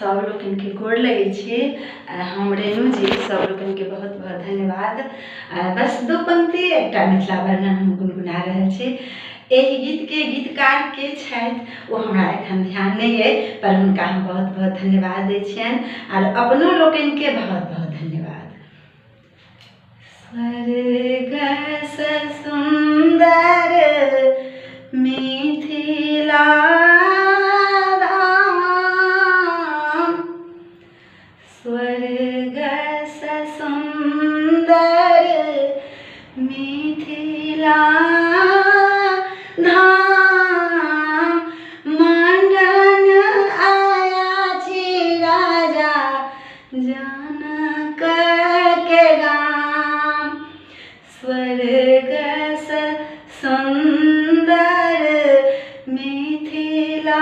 सब लोग इनके गोड़ लगे छे। हम रेणु जी सब लोग इनके बहुत बहुत धन्यवाद। बस दो पंक्ति एकटा मिथिला वर्णन हम गुनगुना रहे छे। एहि गीत के गीतकार के छथि वो हमरा एखन ध्यान नहीं है, पर उनका हम बहुत बहुत धन्यवाद दै छियनि और अपनो लोग इनके बहुत बहुत धन्यवाद। स्वर्ग से सुंदर मिथिला स्वर्ग से सुंदर मिथिला धाम मंडन आया छी राजा जनक के गाम। स्वर्ग से सुंदर मिथिला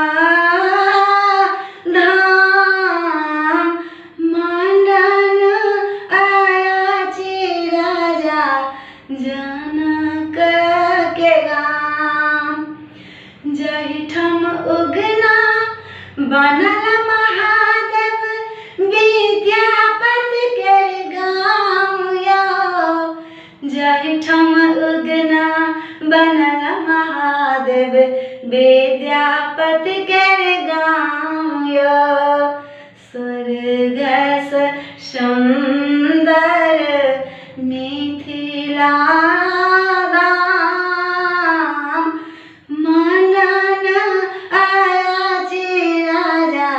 जनक के गाम। जहिठम उगना बनल महादेव विद्यापति के गाम यो। जहिठम उगना बनल महादेव विद्यापति के गाम यो। स्वर्ग से सुंदर मिथिला धाम मंडन आया छी राजा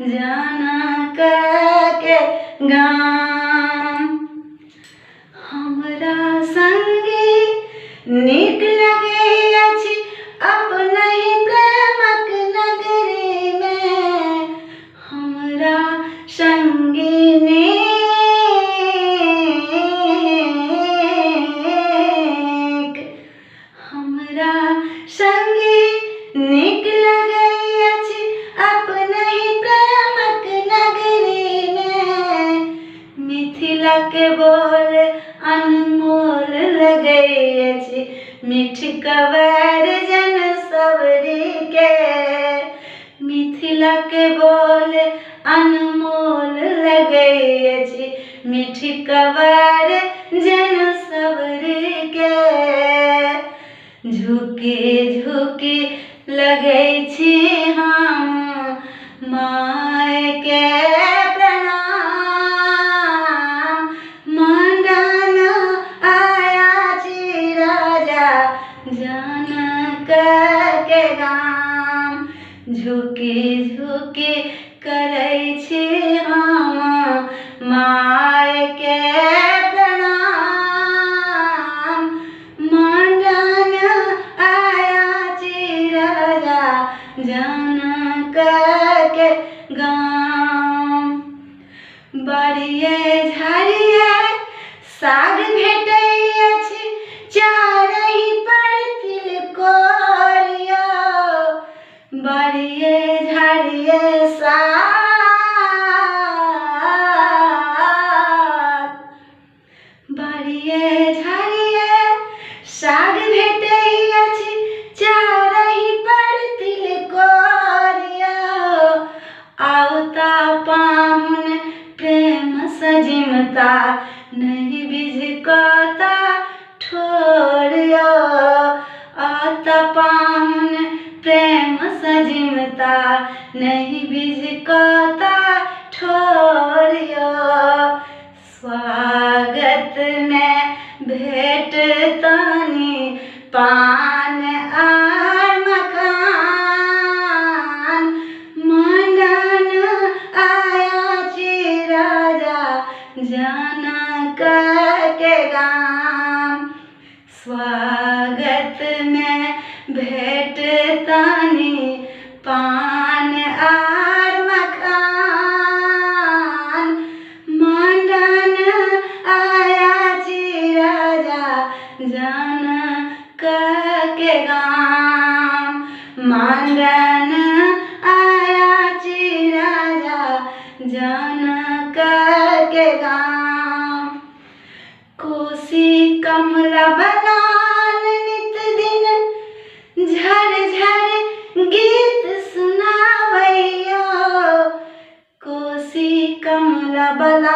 जनक के गाम। हमरा संगी नीक लगे अछि अपनहि प्रेमक नगरी में। हमरा संगी नीक हमरा संगी नीक लगे अछि अपनहि प्रेमक नगरी में। मिथिला के बोल अनमोल लगे अछि मीठ कवैर जन सबरी के। मिथिला के बोल अनमोल लगे अछि मीठ कवैर जन सबरी के। झुकी झुकी लगे छी हम माय के प्रणाम। मंडन आया छी राजा जनक के गाम। झुकी झुकी करे छी हम माय के प्रणाम। मंडन आया छी राजा जनक के गाम। बाड़िए झाड़िए साग भेटै अछि चारहि पर तिलकोरिया। बाड़िए झाड़िए साग बाड़िए झाड़िए साग भेटै अछि चारहि पर तिलकोरिया। आवता पाहुन प्रेम सजिमता नहीं बिझकता ठोरिया। आता पाहुन प्रेम सजिमता नहीं बिझकता ठोरिया। स्वागत में भेट तानी पान आर मखान। मंडन आया छी राजा जनक के गाम। स्वागत में भेट तानी पान आर मखान। मंडन आया छी राजा जनक के गाम। मंडन आया छी राजा जनक के गाम। कोसी कमला बलान नित दिन झर झर गीत सुनावैया। कमला बलान,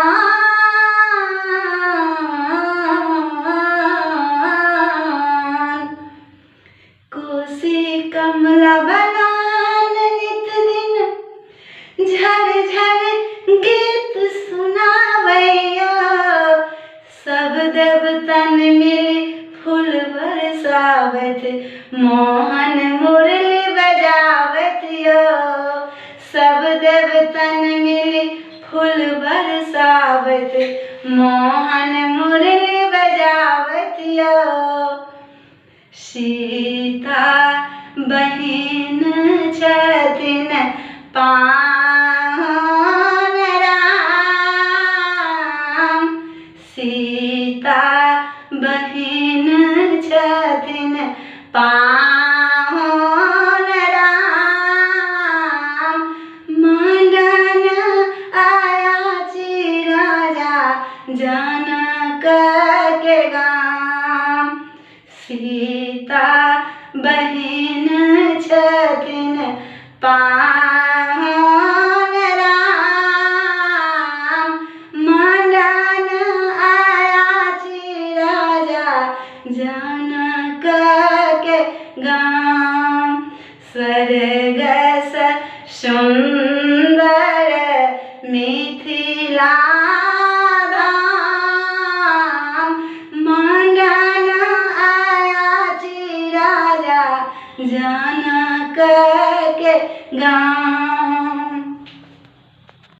कोसी कमला बलान नित दिन झर झर गीत सुनावैया, सब देवतन मिली फूल बरसावत, मोहन मुरली बजावत यो, सब देवतन मिली फूल बरसावत, मोहन मुरली बजावत यो। सीता बहिन छथिन पावन राम, सीता बहिन छथिन पावन राम, मंडन आया छी राजा जनक के गाम, सीता बहिन छथिन पावन राम, मंडन आया छी राजा जनक के गाम। स्वर्ग स सुंदर मिथिला